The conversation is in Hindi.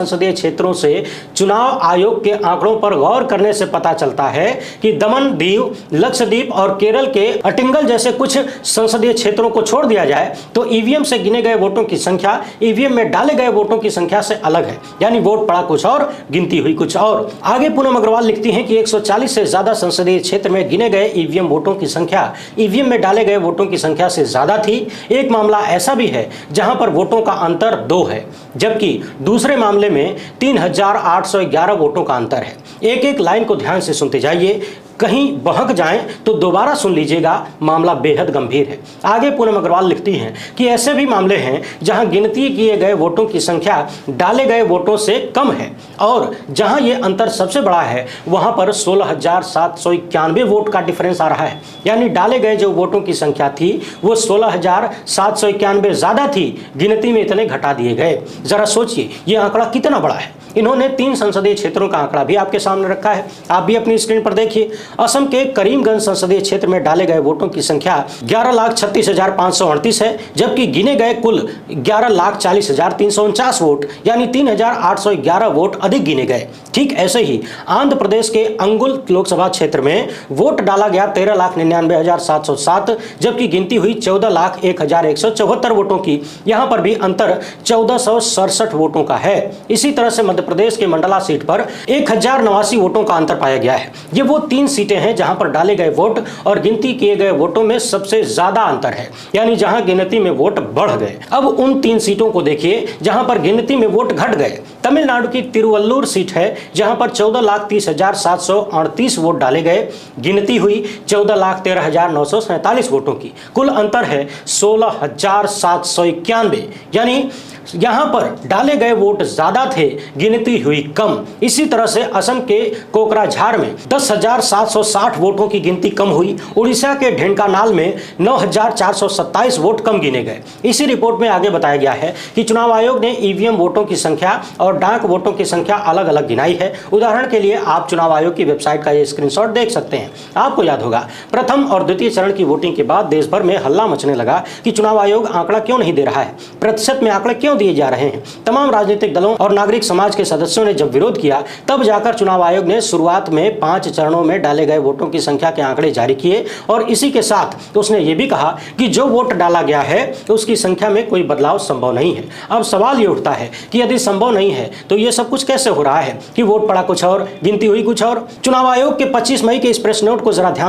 संसदीय क्षेत्रों से चुनाव आयोग के आंकड़ों पर गौर करने से पता चलता है कि दमन दीव, लक्षद्वीप और केरल के अटिंगल जैसे कुछ संसदीय क्षेत्रों को छोड़ दिया जाए तो ईवीएम से गिने गए वोटों की संख्या ईवीएम में डाले गए वोटों की संख्या से अलग है। यानी वोट पड़ा कुछ और, गिनती हुई कुछ और। आगे पूनम अग्रवाल लिखती हैं कि 140 से ज्यादा संसदीय क्षेत्र में गिने गए ईवीएम वोटों की संख्या ईवीएम में डाले गए वोटों की संख्या से ज्यादा थी। एक मामला ऐसा भी है जहां पर वोटों का अंतर 2 है, जबकि दूसरे मामले में 3811 वोटों का अंतर है। एक एक लाइन को ध्यान से सुनते जाइए, कहीं बहक जाएं तो दोबारा सुन लीजिएगा, मामला बेहद गंभीर है। आगे पूनम अग्रवाल लिखती हैं कि ऐसे भी मामले हैं जहां गिनती किए गए वोटों की संख्या डाले गए वोटों से कम है और जहां ये अंतर सबसे बड़ा है वहां पर 16,791 वोट का डिफरेंस आ रहा है। यानी डाले गए जो वोटों की संख्या थी वो 16,791 ज्यादा थी, गिनती में इतने घटा दिए गए। जरा सोचिए ये आंकड़ा कितना बड़ा है। इन्होंने 3 संसदीय क्षेत्रों का आंकड़ा भी आपके सामने रखा है, आप भी अपनी स्क्रीन पर देखिए। असम के करीमगंज संसदीय क्षेत्र में डाले गए वोटों की संख्या 11,36,538 है, जबकि गिने गए कुल 11,40,349 वोट यानी 3,811 वोट अधिक गिने गए। ठीक ऐसे ही आंध्र प्रदेश के अंगुल लोकसभा क्षेत्र में वोट डाला गया 13,99,707, जबकि गिनती हुई 14,01,174 वोटों की। यहां पर भी अंतर 1467 वोटों का है। इसी तरह से मध्य प्रदेश के मंडला सीट पर 1089 वोटों का अंतर पाया गया है। ये वो 3 सीटें हैं जहां पर डाले गए वोट और गिनती किए गए वोटों में सबसे ज्यादा अंतर है, यानी जहां गिनती में वोट बढ़ गए। अब उन 3 सीटों को देखिए जहां पर गिनती में वोट घट गए। तमिलनाडु की तिरुवल्लुर सीट है जहां पर 14,30,738 वोट डाले गए, गिनती हुई 14,13,947 वोटों की। कुल अंतर है 16,791, यानी यहां पर डाले गए वोट ज्यादा थे, गिनती हुई कम। इसी तरह से असम के कोकराझार में 10,760 वोटों की गिनती कम हुई। उड़ीसा के ढेंकानाल में 9,427 वोट कम गिने गए। इसी रिपोर्ट में आगे बताया गया है कि चुनाव आयोग ने ईवीएम वोटों की संख्या और डाक वोटों की संख्या अलग अलग गिनाई है। उदाहरण के लिए आप चुनाव आयोग की वेबसाइट का ये स्क्रीनशॉट देख सकते हैं। आपको याद होगा प्रथम और द्वितीय चरण की वोटिंग के बाद देश भर में हल्ला मचने लगा कि चुनाव आयोग आंकड़ा क्यों नहीं दे रहा है, प्रतिशत में आंकड़े क्यों दिए जा रहे हैं। तमाम राजनीतिक दलों और नागरिक समाज के सदस्यों ने जब विरोध किया तब जाकर चुनाव आयोग ने शुरुआत में 5 चरणों में डाले गए वोटों की संख्या के आंकड़े जारी किए और इसी के साथ उसने ये भी कहा कि जो वोट डाला गया है उसकी संख्या में कोई बदलाव संभव नहीं है। अब सवाल ये उठता है कि यदि संभव नहीं है तो ये सब कुछ कैसे हो रहा है कि वोट पड़ा कुछ और, गिनती हुई कुछ और। चुनाव आयोग के 25 मई के इस प्रेस नोट को जरा ध्यान